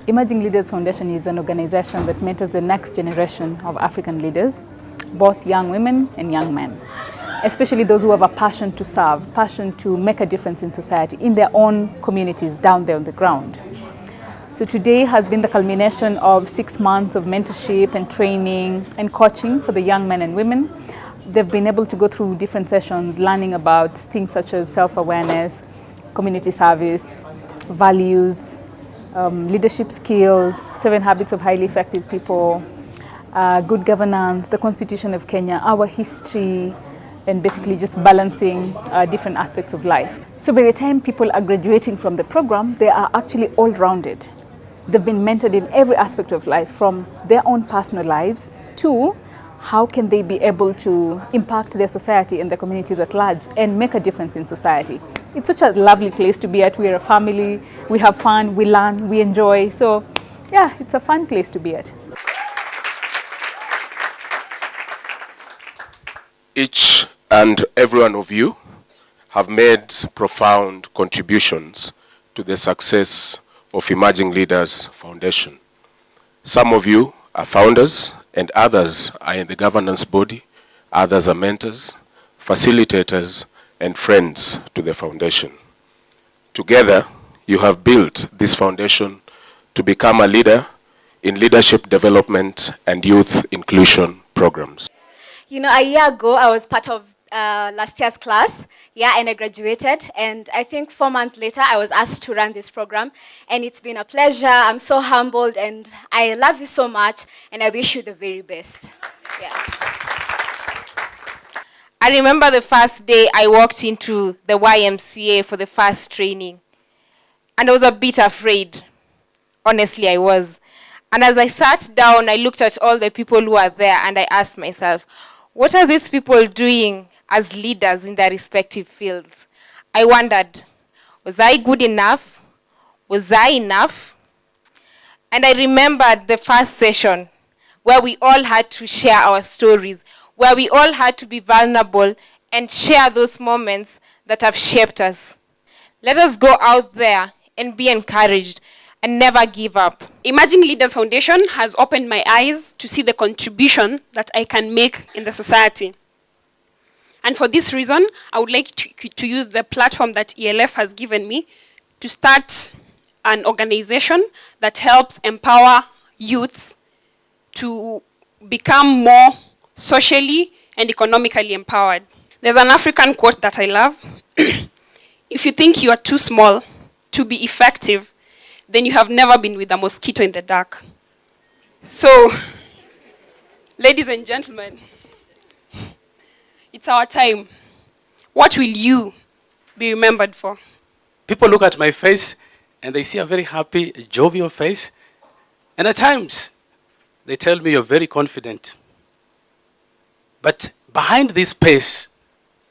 Emerging Leaders Foundation is an organization that mentors the next generation of African leaders, both young women and young men, especially those who have a passion to serve, passion to make a difference in society, in their own communities down there on the ground. So today has been the culmination of 6 months of mentorship and training and coaching for the young men and women. They've been able to go through different sessions, learning about things such as self-awareness, community service, values, leadership skills, 7 habits of highly effective people, good governance, the Constitution of Kenya, our history, and basically just balancing different aspects of life. So by the time people are graduating from the program, they are actually all-rounded. They've been mentored in every aspect of life, from their own personal lives to how can they be able to impact their society and their communities at large and make a difference in society. It's such a lovely place to be at. We're a family, we have fun, we learn, we enjoy. So yeah, it's a fun place to be at. Each and every one of you have made profound contributions to the success of Emerging Leaders Foundation. Some of you are founders and others are in the governance body, others are mentors, facilitators, and friends to the foundation. Together, you have built this foundation to become a leader in leadership development and youth inclusion programs. You know, a year ago, I was part of last year's class, and I graduated, and I think 4 months later, I was asked to run this program, and it's been a pleasure. I'm so humbled, and I love you so much, and I wish you the very best. Yeah. I remember the first day I walked into the YMCA for the first training, and I was a bit afraid. Honestly, I was. And as I sat down, I looked at all the people who are there, and I asked myself, what are these people doing as leaders in their respective fields? I wondered, was I good enough? Was I enough? And I remembered the first session where we all had to share our stories, where we all had to be vulnerable and share those moments that have shaped us. Let us go out there and be encouraged and never give up. Emerging Leaders Foundation has opened my eyes to see the contribution that I can make in the society. And for this reason, I would like to use the platform that ELF has given me to start an organization that helps empower youths to become more socially and economically empowered. There's an African quote that I love. If you think you are too small to be effective, then you have never been with a mosquito in the dark. So, ladies and gentlemen, it's our time. What will you be remembered for? People look at my face and they see a very happy, jovial face. And at times, they tell me you're very confident. But behind this face,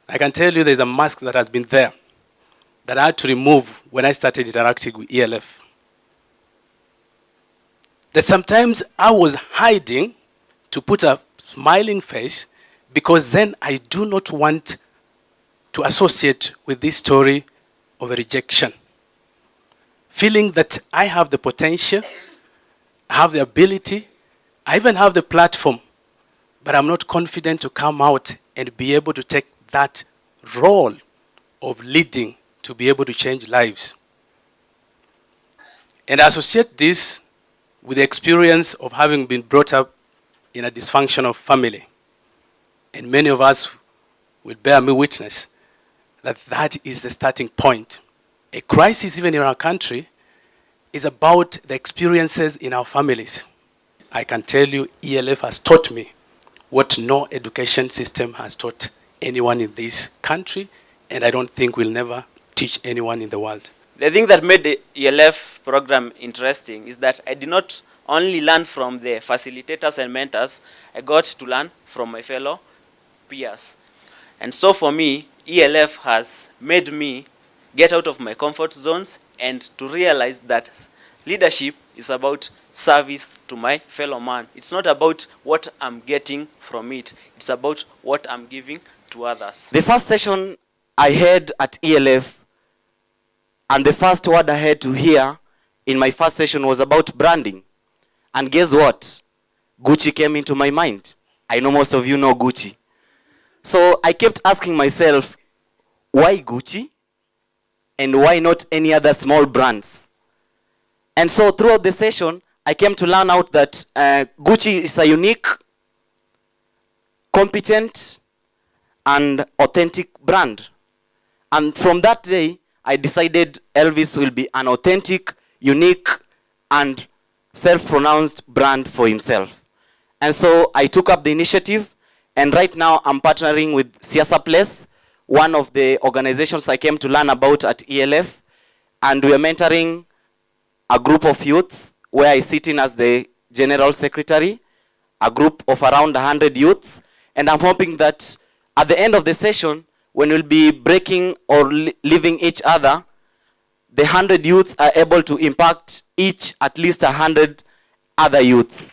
I can tell you there's a mask that has been there that I had to remove when I started interacting with ELF. That sometimes I was hiding to put a smiling face because then I do not want to associate with this story of a rejection. Feeling that I have the potential, I have the ability, I even have the platform, but I'm not confident to come out and be able to take that role of leading to be able to change lives. And I associate this with the experience of having been brought up in a dysfunctional family. And many of us will bear me witness that that is the starting point. A crisis even in our country is about the experiences in our families. I can tell you ELF has taught me what no education system has taught anyone in this country, and I don't think will never teach anyone in the world. The thing that made the ELF program interesting is that I did not only learn from the facilitators and mentors, I got to learn from my fellow peers. And so for me, ELF has made me get out of my comfort zones and to realize that leadership is about service to my fellow man. It's not about what I'm getting from it. It's about what I'm giving to others. The first session I had at ELF, and the first word I had to hear in my first session was about branding. And guess what? Gucci came into my mind. I know most of you know Gucci. So I kept asking myself, why Gucci? And why not any other small brands? And so throughout the session, I came to learn out that Gucci is a unique, competent, and authentic brand. And from that day, I decided Elvis will be an authentic, unique, and self-pronounced brand for himself. And so I took up the initiative, and right now I'm partnering with Siasa Place, one of the organizations I came to learn about at ELF, and we are mentoring a group of youths where I sit in as the general secretary, a group of around 100 youths, and I'm hoping that at the end of the session, when we'll be breaking or leaving each other, the 100 youths are able to impact each at least 100 other youths.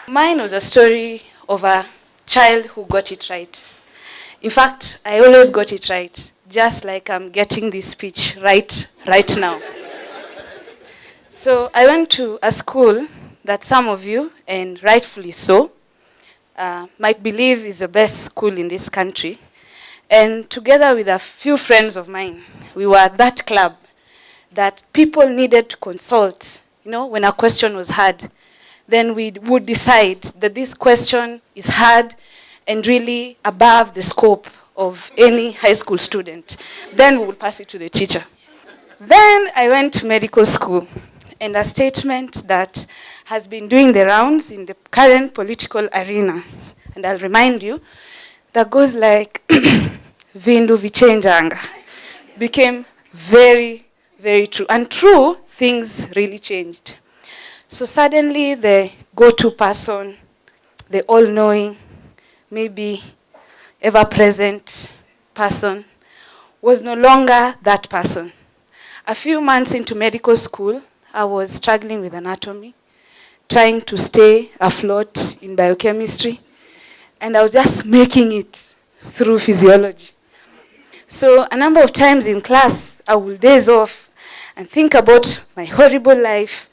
Mine was a story of a child who got it right. In fact, I always got it right, just like I'm getting this speech right now. So I went to a school that some of you, and rightfully so, might believe is the best school in this country. And together with a few friends of mine, we were that club that people needed to consult, when a question was hard. Then we would decide that this question is hard and really above the scope of any high school student. Then we would pass it to the teacher. Then I went to medical school, and a statement that has been doing the rounds in the current political arena, and I'll remind you, that goes like, Vindu vichenjanga, became very, very true. And true, things really changed. So suddenly the go-to person, the all-knowing, maybe ever-present person, was no longer that person. A few months into medical school, I was struggling with anatomy, trying to stay afloat in biochemistry, and I was just making it through physiology. So a number of times in class, I would daze off and think about my horrible life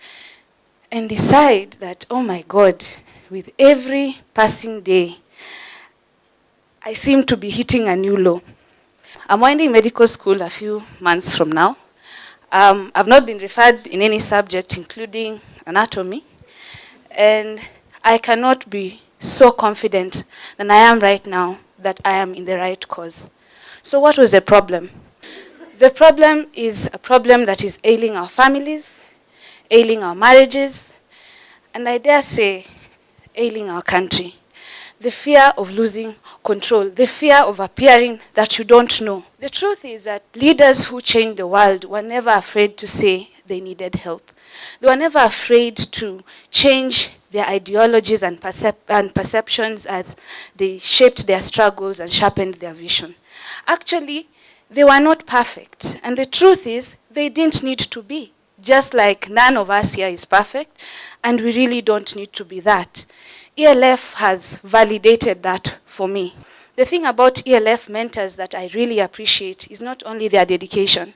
and decide that, oh my God, with every passing day, I seem to be hitting a new low. I'm winding medical school a few months from now. I've not been referred in any subject, including anatomy, and I cannot be so confident than I am right now that I am in the right cause. So what was the problem? The problem is a problem that is ailing our families, ailing our marriages, and I dare say, ailing our country. The fear of losing control, the fear of appearing that you don't know. The truth is that leaders who changed the world were never afraid to say they needed help. They were never afraid to change their ideologies and perceptions as they shaped their struggles and sharpened their vision. Actually, they were not perfect. And the truth is, they didn't need to be. Just like none of us here is perfect, and we really don't need to be that. ELF has validated that for me. The thing about ELF mentors that I really appreciate is not only their dedication,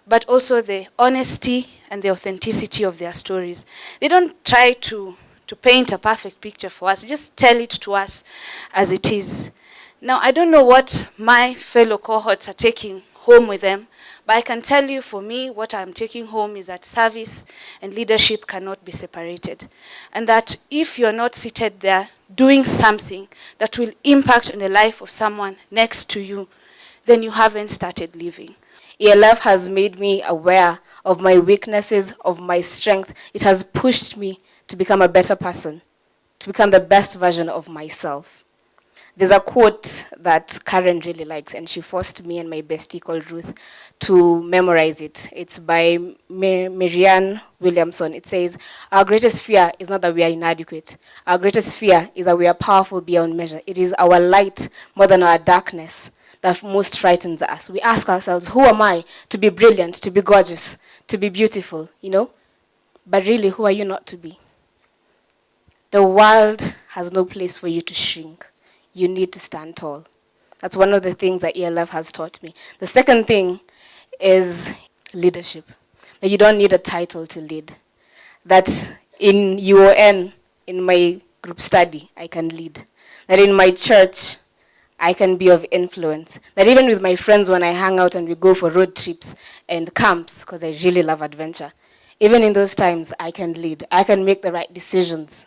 but also the honesty and the authenticity of their stories. They don't try to paint a perfect picture for us, just tell it to us as it is. Now, I don't know what my fellow cohorts are taking home with them, but I can tell you, for me, what I'm taking home is that service and leadership cannot be separated. And that if you're not seated there doing something that will impact on the life of someone next to you, then you haven't started living. ELF has made me aware of my weaknesses, of my strength. It has pushed me to become a better person, to become the best version of myself. There's a quote that Karen really likes, and she forced me and my bestie called Ruth to memorize it. It's by Marianne Williamson. It says, "Our greatest fear is not that we are inadequate. Our greatest fear is that we are powerful beyond measure. It is our light more than our darkness that most frightens us." We ask ourselves, who am I to be brilliant, to be gorgeous, to be beautiful, But really, who are you not to be? The world has no place for you to shrink. You need to stand tall. That's one of the things that ELF has taught me. The second thing is leadership. That you don't need a title to lead. That in UON, in my group study, I can lead. That in my church, I can be of influence. That even with my friends when I hang out and we go for road trips and camps, because I really love adventure, even in those times, I can lead. I can make the right decisions.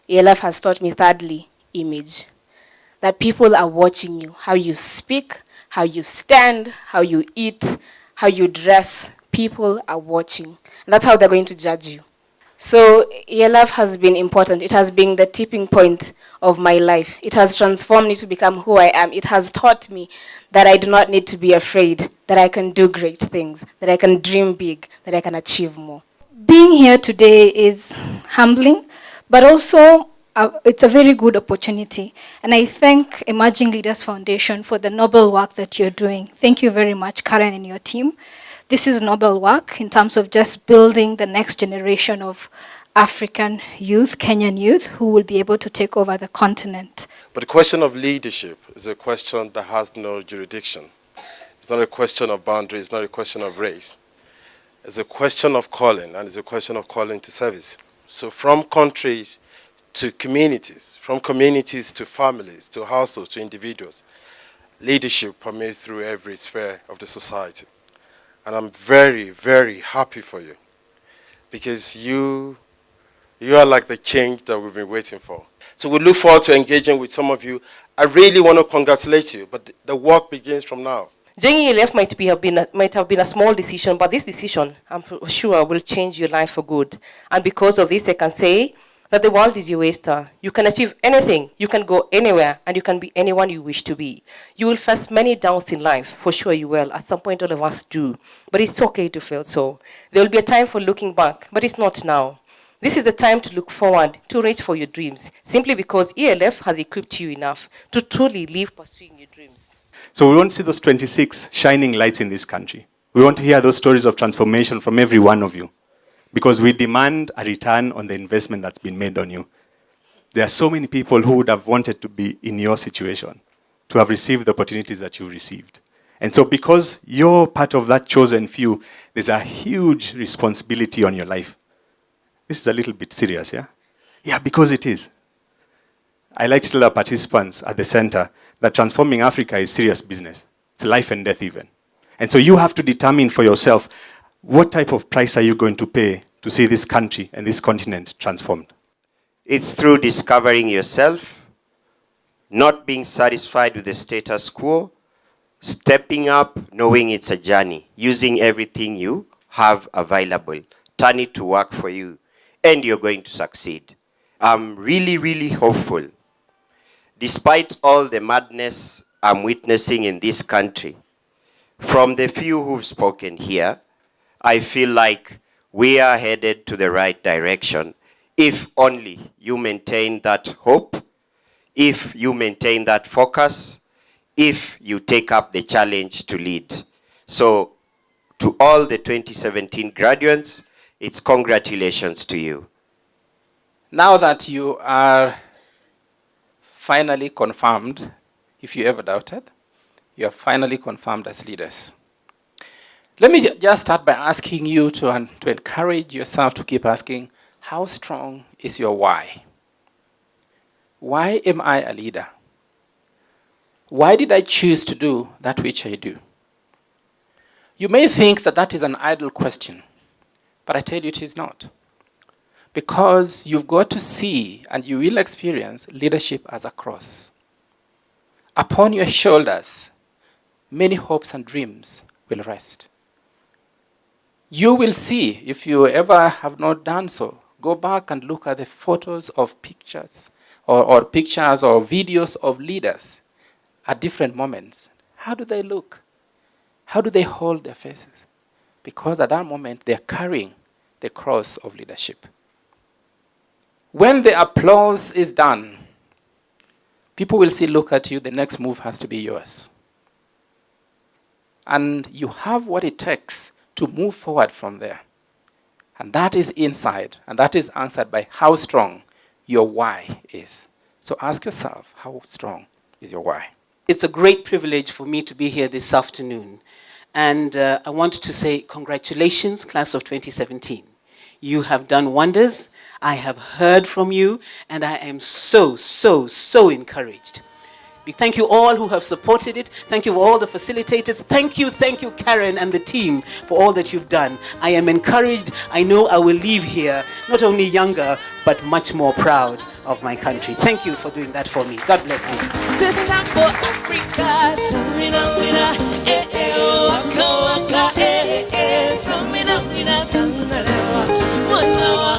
ELF has taught me, thirdly, image. That people are watching you, how you speak, how you stand, how you eat, how you dress. People are watching. And that's how they're going to judge you. So ELF has been important. It has been the tipping point of my life. It has transformed me to become who I am. It has taught me that I do not need to be afraid, that I can do great things, that I can dream big, that I can achieve more. Being here today is humbling, but also it's a very good opportunity. And I thank Emerging Leaders Foundation for the noble work that you're doing. Thank you very much, Karen and your team. This is noble work in terms of just building the next generation of African youth, Kenyan youth, who will be able to take over the continent. But the question of leadership is a question that has no jurisdiction. It's not a question of boundaries, it's not a question of race. It's a question of calling, and it's a question of calling to service. So from countries to communities, from communities to families, to households, to individuals, leadership permeates through every sphere of the society. And I'm very, very happy for you, because you are like the change that we've been waiting for. So we look forward to engaging with some of you. I really want to congratulate you, but the work begins from now. Joining ELF might have been a small decision, but this decision, I'm sure, will change your life for good. And because of this, I can say that the world is your oyster. You can achieve anything, you can go anywhere, and you can be anyone you wish to be. You will face many doubts in life, for sure you will. At some point all of us do. But it's okay to feel so. There will be a time for looking back, but it's not now. This is the time to look forward, to reach for your dreams, simply because ELF has equipped you enough to truly live pursuing your dreams. So we want to see those 26 shining lights in this country. We want to hear those stories of transformation from every one of you, because we demand a return on the investment that's been made on you. There are so many people who would have wanted to be in your situation, to have received the opportunities that you received. And so because you're part of that chosen few, there's a huge responsibility on your life. This is a little bit serious, yeah? Yeah, because it is. I like to tell our participants at the center that transforming Africa is serious business. It's life and death even. And so you have to determine for yourself, what type of price are you going to pay to see this country and this continent transformed? It's through discovering yourself, not being satisfied with the status quo, stepping up, knowing it's a journey, using everything you have available, turn it to work for you, and you're going to succeed. I'm really, really hopeful. Despite all the madness I'm witnessing in this country, from the few who've spoken here, I feel like we are headed to the right direction if only you maintain that hope, if you maintain that focus, if you take up the challenge to lead. So to all the 2017 graduates, it's congratulations to you. Now that you are finally confirmed, if you ever doubted, you are finally confirmed as leaders. Let me just start by asking you to encourage yourself to keep asking, how strong is your why? Why am I a leader? Why did I choose to do that which I do? You may think that that is an idle question, but I tell you it is not. Because you've got to see and you will experience leadership as a cross. Upon your shoulders, many hopes and dreams will rest. You will see, if you ever have not done so, go back and look at the photos of pictures or pictures or videos of leaders at different moments. How do they look? How do they hold their faces? Because at that moment, they're carrying the cross of leadership. When the applause is done, people will still look at you. The next move has to be yours. And you have what it takes to move forward from there. And that is inside, and that is answered by how strong your why is. So ask yourself, how strong is your why? It's a great privilege for me to be here this afternoon. And I want to say congratulations, class of 2017. You have done wonders. I have heard from you, and I am so, so, so encouraged. Thank you all who have supported it. Thank you all the facilitators. Thank you, Karen and the team for all that you've done. I am encouraged. I know I will leave here not only younger, but much more proud of my country. Thank you for doing that for me. God bless you. This time for Africa, Samina, Mina, eh, eh, oh, waka, waka, eh, eh, Samina, Mina, Samina, Manawa,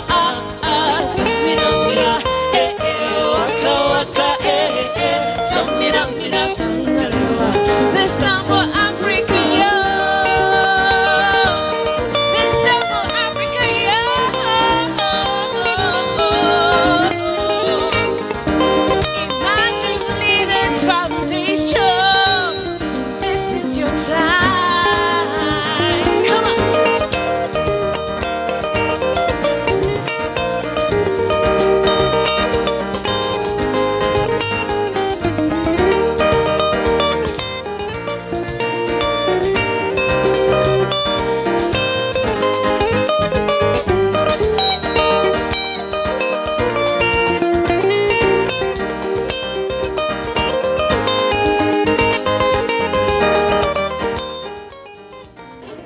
Samina, Mina, eh, eh, oh, waka, waka, eh, eh, Samina, Mina, Samina, this time for Africa, this time for Africa, Imagine Leaders Foundation, this is your time. Come on.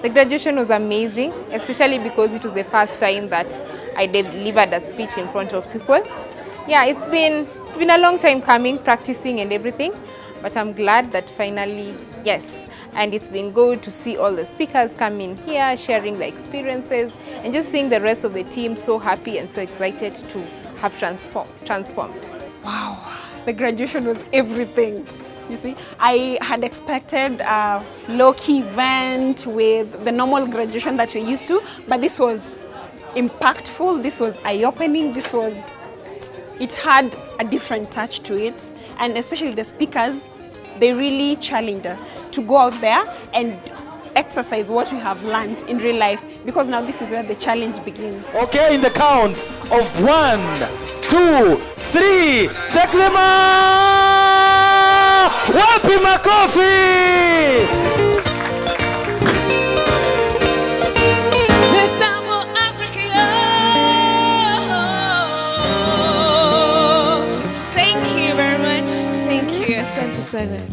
The graduation was amazing, especially because it was the first time that I delivered a speech in front of people. Yeah, it's been a long time coming, practicing and everything, but I'm glad that finally, yes. And it's been good to see all the speakers come in here, sharing their experiences, and just seeing the rest of the team so happy and so excited to have transformed. Wow, the graduation was everything. You see, I had expected a low-key event with the normal graduation that we're used to, but this was impactful, this was eye-opening, it had a different touch to it, and especially the speakers, they really challenged us to go out there and exercise what we have learned in real life, because now this is where the challenge begins. Okay, in the count of 1, 2, 3, take them out! Wapi makofi! This time for Africa. Thank you very much. Thank you, Asante Senate.